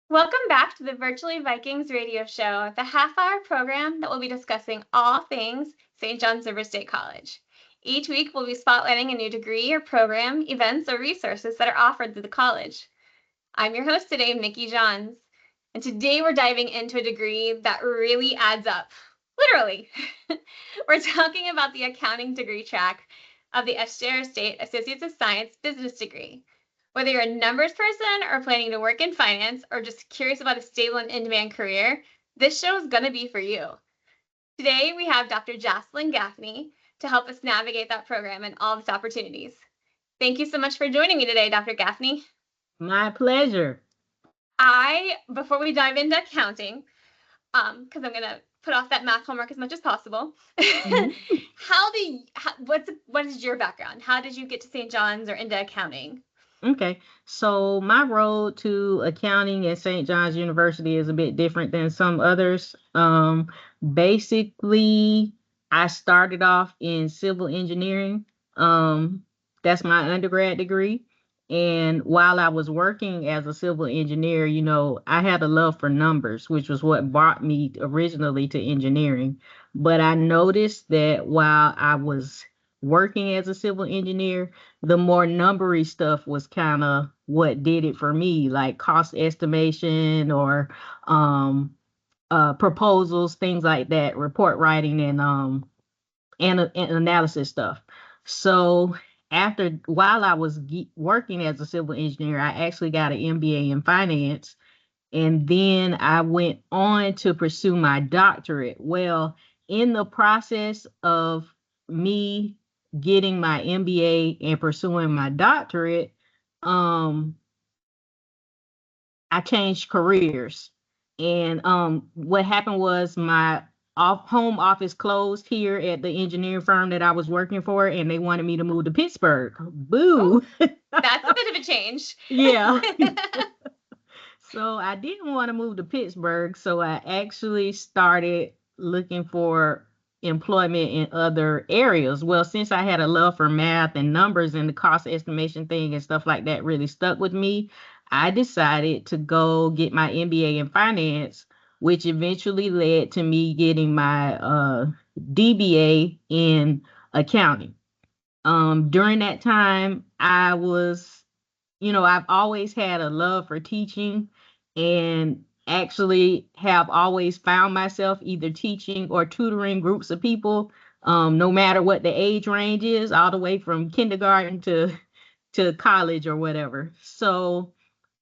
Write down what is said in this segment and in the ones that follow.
Welcome back to the Virtually Vikings radio show, the half-hour program that will be discussing all things St. John's River State College. Each week, we'll be spotlighting a new degree or program, events, or resources that are offered through the college. I'm your host today, Nikki Johns, and today we're diving into a degree that really adds up. Literally. We're talking about the accounting degree track of the SJR State Associates of Science business degree. Whether you're a numbers person or planning to work in finance or just curious about a stable and in-demand career, this show is going to be for you. Today, we have Dr. Jocelyn Gaffney to help us navigate that program and all of its opportunities. Thank you so much for joining me today, Dr. Gaffney. My pleasure. Before we dive into accounting, because I'm going to put off that math homework as much as possible. Mhm. What is your background? How did you get to St. John's or into accounting? Okay, so my road to accounting at St. John's University is a bit different than some others. Basically, I started off in civil engineering. Um, that's my undergrad degree. And while I was working as a civil engineer, I had a love for numbers, which was what brought me originally to engineering. But I noticed that while I was working as a civil engineer, the more numbery stuff was kind of what did it for me, like cost estimation or proposals, things like that, report writing and analysis stuff. So while I was working as a civil engineer, I actually got an MBA in finance, and then I went on to pursue my doctorate. Well, in the process of me getting my MBA and pursuing my doctorate, um, I changed careers. And what happened was my home office closed here at the engineering firm that I was working for, and they wanted me to move to Pittsburgh. Oh, Boo. that's a bit of a change. Yeah. So I didn't want to move to Pittsburgh, so I actually started looking for employment in other areas. Well, since I had a love for math and numbers and the cost estimation thing and stuff like that really stuck with me, I decided to go get my MBA in finance, which eventually led to me getting my DBA in accounting. During that time, I've always had a love for teaching and actually have always found myself either teaching or tutoring groups of people, no matter what the age range is, all the way from kindergarten to college or whatever. So,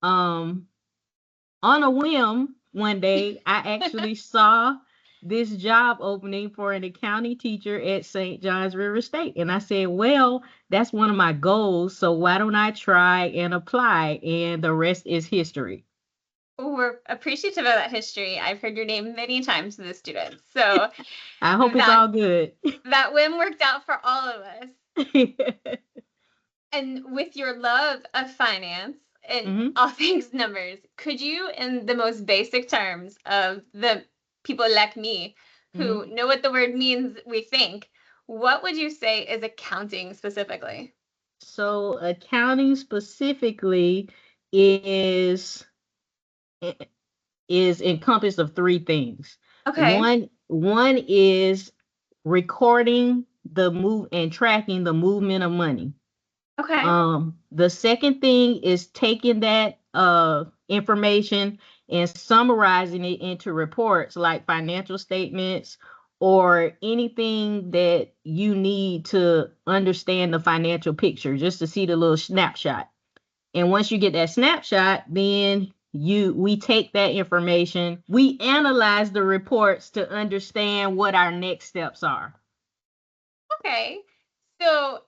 um, on a whim, one day I actually saw this job opening for an accounting teacher at St. John's River State. And I said, well, that's one of my goals. So why don't I try and apply? And the rest is history. We're appreciative of that history. I've heard your name many times to the students. So I hope it's that all good. that whim worked out for all of us. And with your love of finance and Hmm. all things numbers, could you, in the most basic terms of the people like me Hmm. who know what the word means, we think, what would you say is accounting specifically? So accounting specifically is is encompassed of three things. Okay. One is recording the move and tracking the movement of money. Okay. The second thing is taking that information and summarizing it into reports like financial statements or anything that you need to understand the financial picture, just to see the little snapshot. And once you get that snapshot, then we take that information, we analyze the reports to understand what our next steps are. Okay. So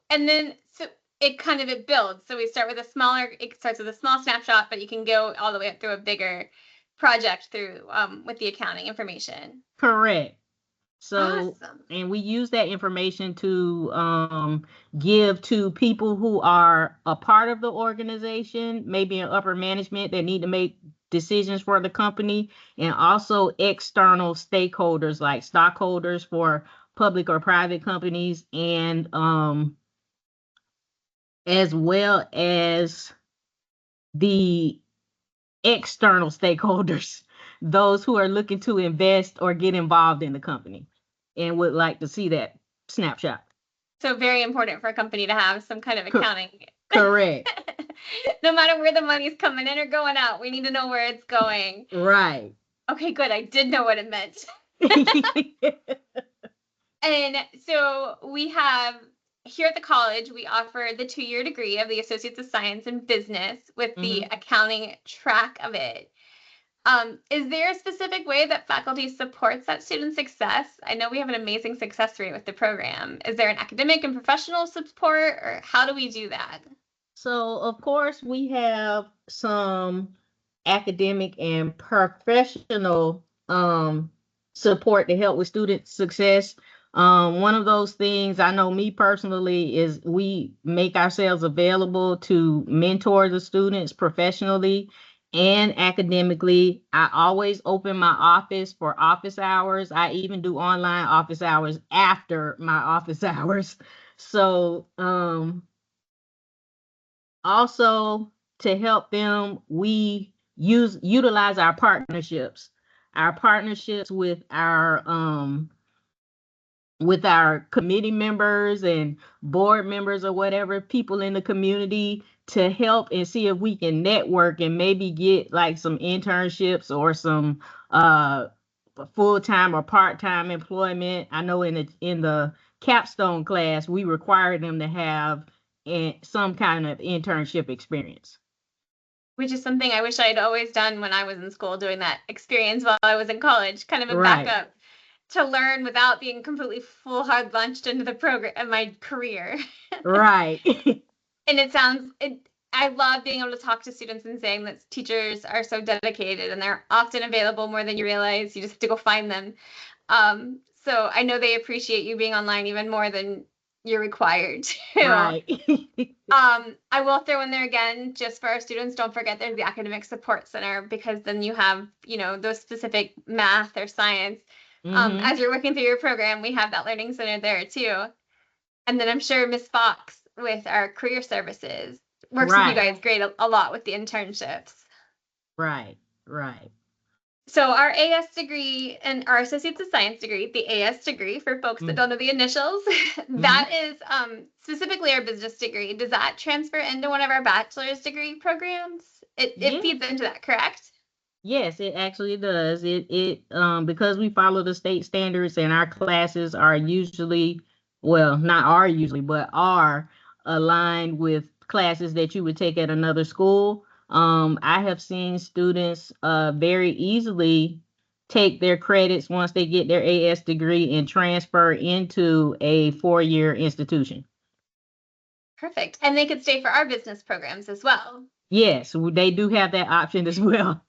it builds. So it starts with a small snapshot, but you can go all the way up through a bigger project through with the accounting information. Correct. So, Awesome. and we use that information to give to people who are a part of the organization, maybe in upper management that need to make decisions for the company, and also external stakeholders like stockholders for public or private companies, and as well as the external stakeholders, those who are looking to invest or get involved in the company and would like to see that snapshot. So very important for a company to have some kind of Co- accounting. correct. No matter where the money's coming in or going out, we need to know where it's going. Right. Okay, good. I did know what it meant. And so we have here at the college, we offer the 2-year degree of the Associates of Science in Business with the accounting track of it. Is there a specific way that faculty supports that student success? I know we have an amazing success rate with the program. Is there an academic and professional support, or how do we do that? So, of course, we have some academic and professional support to help with student success. One of those things I know me personally is we make ourselves available to mentor the students professionally and academically. I always open my office for office hours. I even do online office hours after my office hours. So, also to help them, we utilize our partnerships with our committee members and board members or whatever, people in the community, to help and see if we can network and maybe get like some internships or some full-time or part-time employment. I know in the capstone class we require them to have some kind of internship experience. Which is something I wish I had always done when I was in school, doing that experience while I was in college, kind of a Right. backup to learn without being completely full hard lunched into the program of my career. Right. And it sounds I love being able to talk to students and saying that teachers are so dedicated and they're often available more than you realize. You just have to go find them. So I know they appreciate you being online even more than you're required to. Right. I will throw in there again, just for our students, don't forget there's the academic support center, because then you have, those specific math or science. As you're working through your program, we have that learning center there too. And then I'm sure Miss Fox with our career services works with you Right. guys great a lot with the internships. Right. Right. So our AS degree and our Associates of Science degree, the AS degree for folks that don't know the initials, that is specifically our business degree. Does that transfer into one of our bachelor's degree programs? It feeds into that, correct? Yes, it actually does. It because we follow the state standards and our classes are usually, well, not are usually, but are aligned with classes that you would take at another school. I have seen students very easily take their credits once they get their AS degree and transfer into a 4-year institution. Perfect. And they could stay for our business programs as well. Yes, they do have that option as well.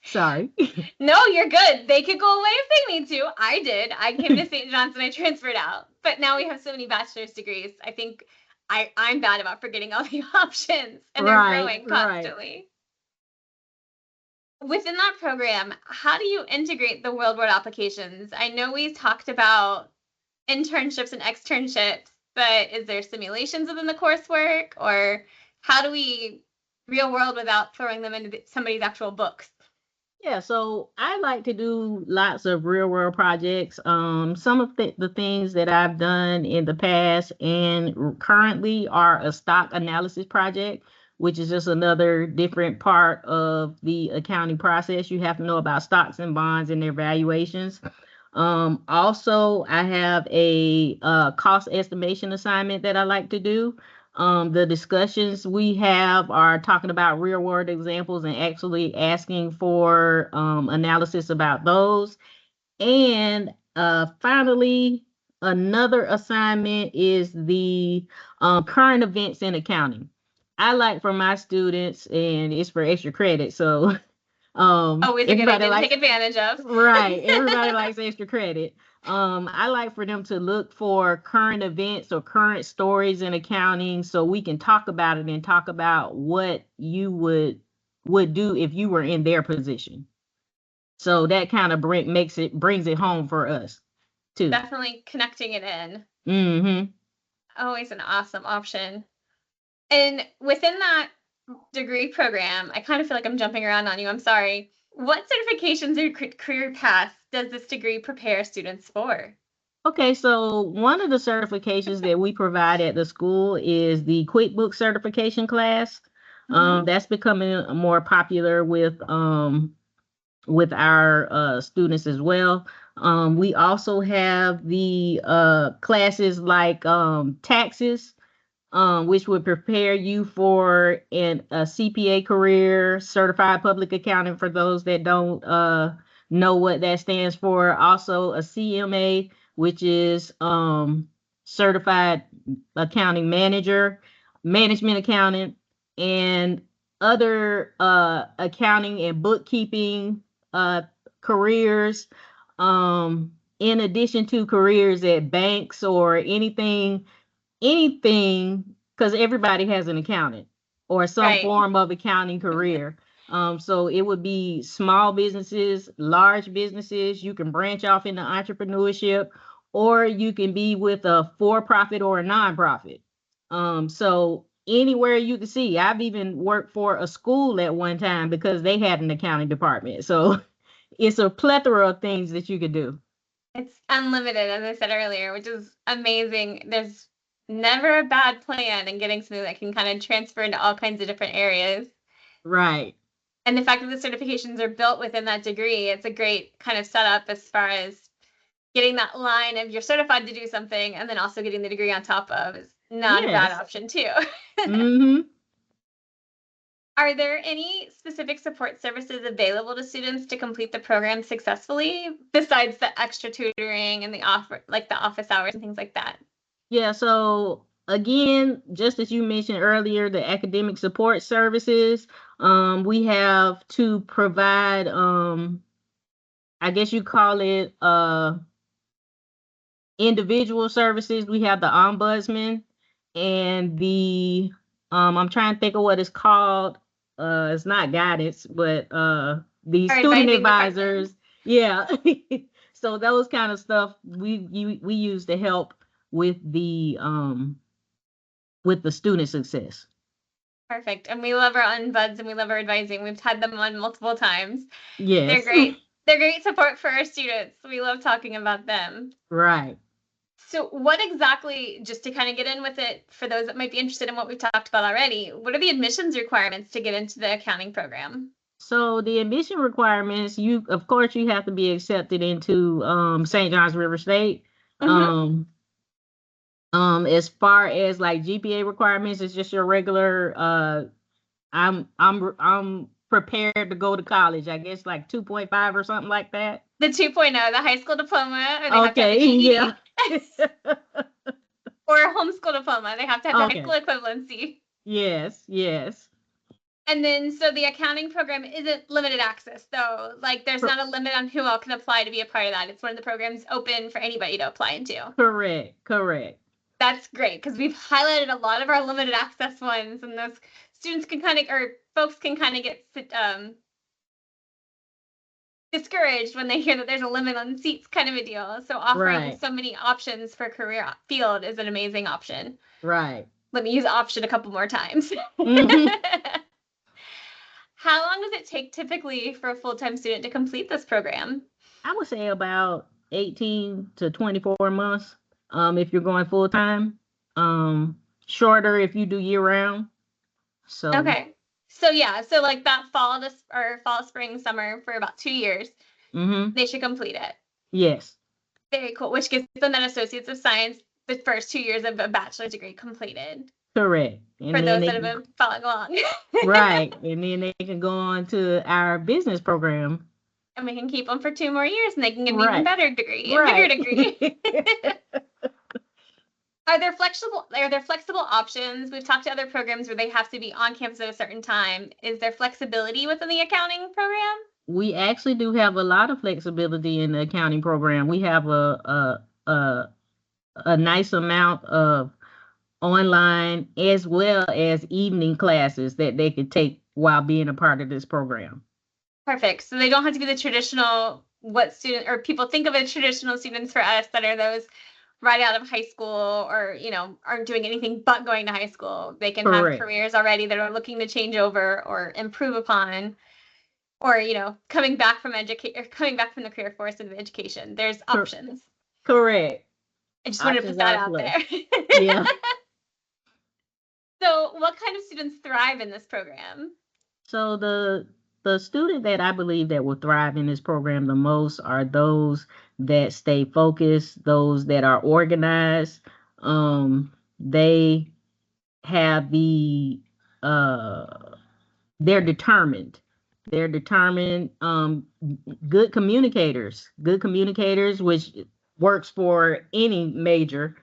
Sorry. No, you're good. They could go away if they need to. I did. I came to St. John's and I transferred out. But now we have so many bachelor's degrees. I think I'm bad about forgetting all the options, and they're growing constantly. Within that program, how do you integrate the real world applications? I know we talked about internships and externships, but is there simulations within the coursework, or how do we real world without throwing them into somebody's actual books? Yeah, so I like to do lots of real world projects. Some of the things that I've done in the past and currently are a stock analysis project, which is just another different part of the accounting process. You have to know about stocks and bonds and their valuations. Also, I have a cost estimation assignment that I like to do. The discussions we have are talking about real world examples and actually asking for analysis about those. And finally, another assignment is the current events in accounting. I like for my students, and it's for extra credit. So Always a good everybody idea to likes, take advantage of. right, everybody likes extra credit. I like for them to look for current events or current stories in accounting so we can talk about it and talk about what you would do if you were in their position. So that kind of brings it home for us too. Definitely connecting it in. Mm-hmm. Always an awesome option. And within that, degree program, I kind of feel like I'm jumping around on you. I'm sorry. What certifications or career paths does this degree prepare students for? Okay, so one of the certifications that we provide at the school is the QuickBooks certification class. Hmm. That's becoming more popular with our students as well. We also have the classes like taxes, which would prepare you for a CPA career, certified public accountant for those that don't know what that stands for. Also, a CMA, which is certified accounting manager, management accountant, and other accounting and bookkeeping uh, careers. In addition to careers at banks or anything, because everybody has an accountant or some Right. form of accounting career. So it would be small businesses, large businesses. You can branch off into entrepreneurship, or you can be with a for-profit or a nonprofit. So anywhere you can see, I've even worked for a school at one time because they had an accounting department. So it's a plethora of things that you could do. It's unlimited, as I said earlier, which is amazing. There's never a bad plan in getting something that can kind of transfer into all kinds of different areas. Right. And the fact that the certifications are built within that degree, it's a great kind of setup as far as getting that line of you're certified to do something and then also getting the degree on top of is not a bad Yes. option too. Mm-hmm. Are there any specific support services available to students to complete the program successfully besides the extra tutoring and the office hours and things like that? Yeah, so again, just as you mentioned earlier, the academic support services, we have to provide, I guess you call it individual services. We have the ombudsman and I'm trying to think of what it's called. It's not guidance, but the Our student advising department. advisors. Yeah. So those kind of stuff we use to help with the student success. Perfect. And we love our unbuds and we love our advising. We've had them on multiple times. They're Yes. great. They're great support for our students. We love talking about them. Right. So, what exactly, just to kind of get in with it for those that might be interested in what we've talked about already, what are the admissions requirements to get into the accounting program? So the admission requirements, you of course you have to be accepted into St. John's River State. Hmm. Um, as far as like GPA requirements, it's just your regular I'm prepared to go to college. I guess like 2.5 or something like that. The 2.0, the high school diploma, or they have to have the Okay, GED, yeah. or a homeschool diploma. They have to have the high Okay. school equivalency. Yes, yes. And then, so the accounting program isn't limited access, though. Like, there's Cor- not a limit on who all can apply to be a part of that. It's one of the programs open for anybody to apply into. correct, correct. That's great because we've highlighted a lot of our limited access ones, and those students can kind of, or folks can kind of get discouraged when they hear that there's a limit on seats, kind of a deal. So, offering Right, so many options for career field is an amazing option. right. Let me use option a couple more times. Hmm. How long does it take typically for a full time student to complete this program? I would say about 18 to 24 months, if you're going full time. Shorter if you do year round. So, Okay. So yeah, so like that fall, spring, summer for about 2 years, hmm, they should complete it. yes, Very cool. Which gives them that Associates of Science, the first 2 years of a bachelor's degree completed correct. for And then those they that have can, been following along. right, and then they can go on to our business program. And we can keep them for 2 more years and they can get an even Right, better degree and bigger right. degree. Are there flexible options? We've talked to other programs where they have to be on campus at a certain time. Is there flexibility within the accounting program? We actually do have a lot of flexibility in the accounting program. We have a nice amount of online as well as evening classes that they could take while being a part of this program. Perfect. So they don't have to be the traditional what student or people think of as traditional students for us that are those right out of high school or, aren't doing anything but going to high school. They can have Correct. careers already that are looking to change over or improve upon, or, coming back from the career force into education. There's Cor- options. correct. I just wanted to put Options that are out plus. there. Yeah. So, what kind of students thrive in this program? So the student that I believe that will thrive in this program the most are those that stay focused, those that are organized. They have uh they're determined. They're determined. Good communicators, which works for any major,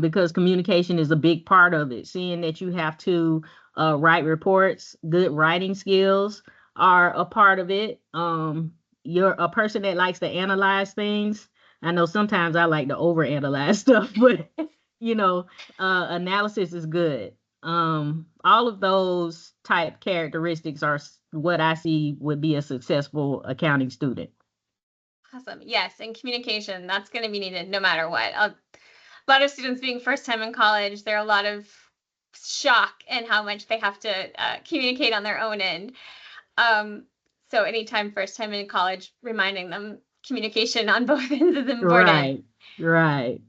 because communication is a big part of it. Seeing that you have to write reports, good writing skills are a part of it. You're a person that likes to analyze things. I know sometimes I like to overanalyze stuff, but you know, analysis is good. All of those type characteristics are what I see would be a successful accounting student. Awesome. Yes, and communication, that's going to be needed no matter what. A lot of students being first time in college, there are a lot of shock in how much they have to communicate on their own end. Um, so anytime first time in college, reminding them communication on both ends is important. Right, right.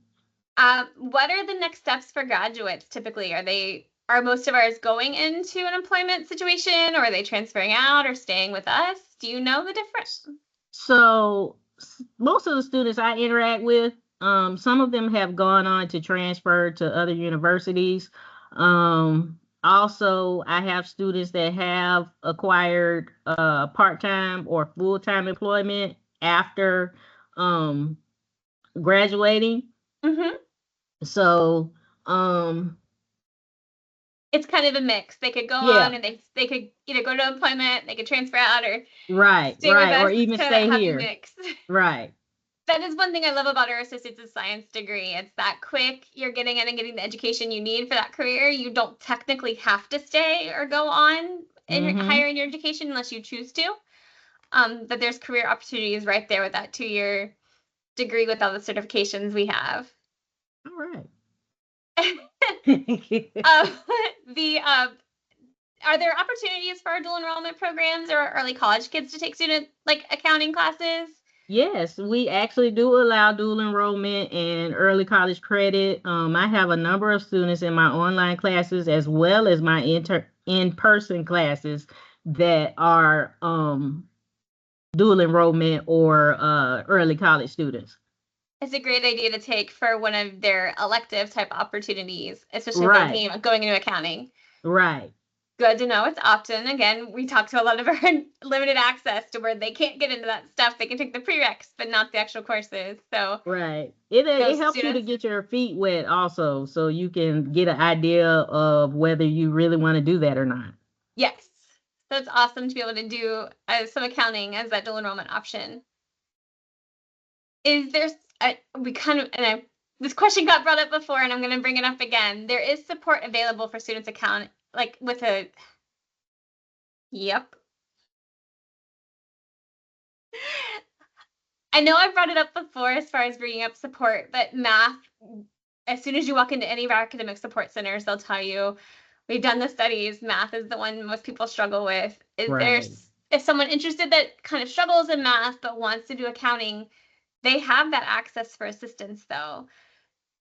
What are the next steps for graduates typically? Are most of ours going into an employment situation, or are they transferring out or staying with us? Do you know the difference? So most of the students I interact with, some of them have gone on to transfer to other universities. Also, I have students that have acquired part-time or full-time employment after um, graduating. Mm-hmm. So, um, It's kind of a mix. They could go on yeah, and they could either go to employment, they could transfer out, or right, stay with right, or us. It's even kind of that stay happy here. mix. Right. That is one thing I love about our associates of science degree. It's that quick, you're getting in and getting the education you need for that career. You don't technically have to stay or go on in Mm-hmm. higher in your education unless you choose to. But there's career opportunities right there with that 2 year degree with all the certifications we have. All right. um, the Are there opportunities for our dual enrollment programs or early college kids to take student like accounting classes? Yes, we actually do allow dual enrollment and early college credit. I have a number of students in my online classes as well as my in-person classes that are dual enrollment or early college students. It's a great idea to take for one of their elective type opportunities, especially if they're Right, thinking about going into accounting. right, Good to know it's opt-in. Again, we talk to a lot of our limited access to where they can't get into that stuff. They can take the prereqs, but not the actual courses. So right. It those helps you to students, get your feet wet also, so you can get an idea of whether you really want to do that or not. yes. So it's awesome to be able to do some accounting as that dual enrollment option. Is there we kind of and I this question got brought up before and I'm going to bring it up again. There is support available for students account like with a yep. I know I've brought it up before as far as bringing up support, but math, as soon as you walk into any of our academic support centers, they'll tell you we've done the studies. Math is the one most people struggle with. Right. Is someone interested that kind of struggles in math but wants to do accounting? They have that access for assistance though.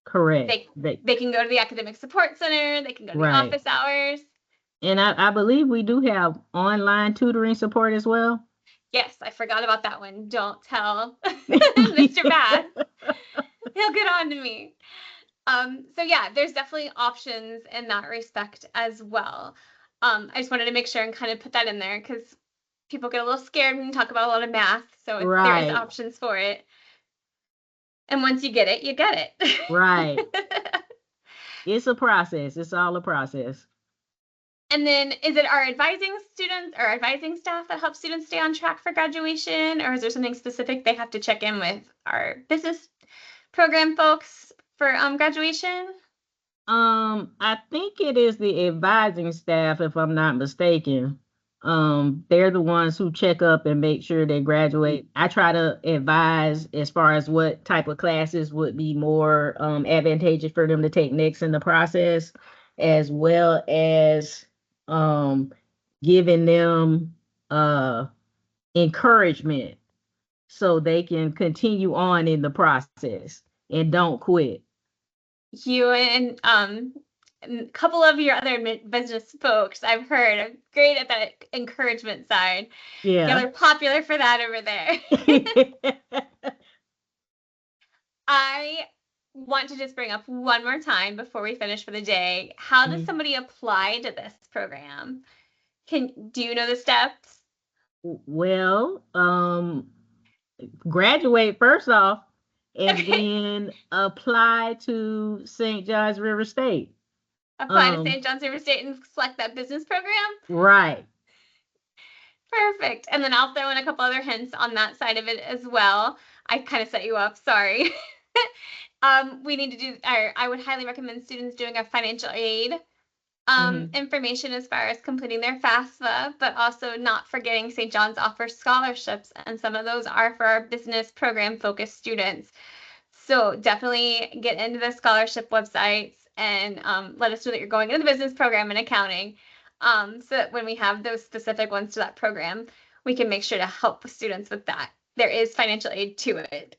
Correct. They can go to the academic support center, they can go to the Right. office hours. And I believe we do have online tutoring support as well. Yes, I forgot about that one. Don't tell Mr. Bass. He'll get on to me. So yeah, there's definitely options in that respect as well. I just wanted to make sure and kind of put that in there because people get a little scared when you talk about a lot of math. So there is Right. options for it. And once you get it, you get Right. it. It's a process. It's all a process. And then is it our advising students or advising staff that help students stay on track for graduation? Or is there something specific they have to check in with our business program folks for graduation? I think it is the advising staff, if I'm not mistaken. They're the ones who check up and make sure they graduate. I try to advise as far as what type of classes would be more advantageous for them to take next in the process, as well as um, giving them encouragement so they can continue on in the process and don't quit. You and a couple of your other business folks I've heard are great at that encouragement side. Y'all Yeah. are popular for that over there. I want to just bring up one more time before we finish for the day. How does Mm. somebody apply to this program? Do you know the steps? Well, graduate first off and Okay. then apply to St. John's River State. Apply to Um, St. John's River State and select that business program? right. Perfect. And then I'll throw in a couple other hints on that side of it as well. I kind of set you up, sorry. We need to do, or I would highly recommend students doing a financial aid Hmm. information as far as completing their FAFSA, but also not forgetting St. John's offers scholarships, and some of those are for our business program focused students. So definitely get into the scholarship websites and let us know that you're going into the business program in accounting, so that when we have those specific ones to that program, we can make sure to help the students with that. There is financial aid to it.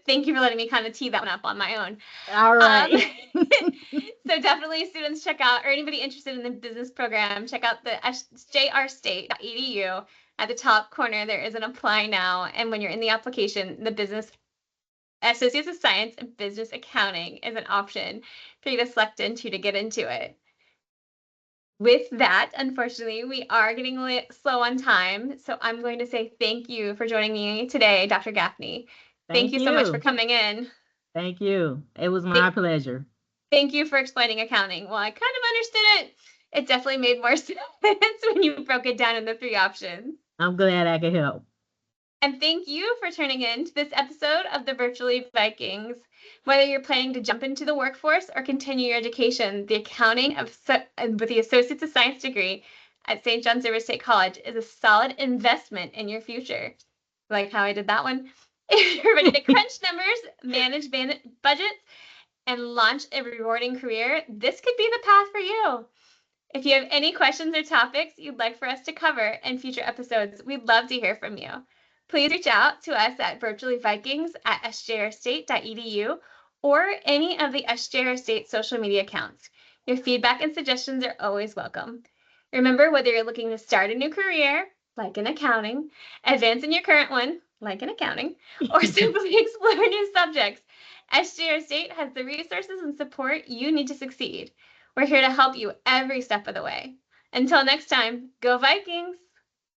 Thank you for letting me kind of tee that one up on my own. All Um, right. so definitely students check out, or anybody interested in the business program, check out the jrstate.edu. At the top corner, there is an apply now. And when you're in the application, the business Associates of Science and Business Accounting is an option for you to select into to get into it. With that, unfortunately, we are getting slow on time. So I'm going to say thank you for joining me today, Dr. Gaffney. Thank Thank you so much for you. coming in. Thank you. It was my Th- pleasure. Thank you for explaining accounting. Well, I kind of understood it. It definitely made more sense when you broke it down into three options. I'm glad I could help. And thank you for tuning in to this episode of the Virtually Vikings. Whether you're planning to jump into the workforce or continue your education, the accounting with the Associates of Science degree at St. John's River State College is a solid investment in your future. Like how I did that one. If you're ready to crunch numbers, manage budgets, and launch a rewarding career, this could be the path for you. If you have any questions or topics you'd like for us to cover in future episodes, we'd love to hear from you. Please reach out to us at virtuallyvikings@sjrstate.edu or any of the SJR State social media accounts. Your feedback and suggestions are always welcome. Remember, whether you're looking to start a new career, like in accounting, advance in your current one, like in accounting, or simply explore new subjects, SJR State has the resources and support you need to succeed. We're here to help you every step of the way. Until next time, go Vikings!